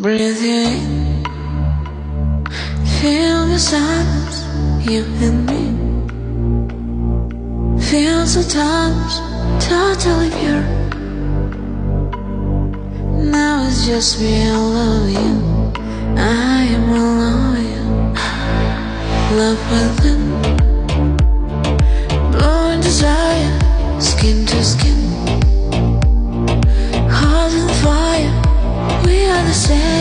Breathe you in, feel the silence, you and me. Feel the times, totally pure. Now it's just me, I love you. I am alone with you. Love within, blowing desire, skin to skin. Heart in fire, we are the same.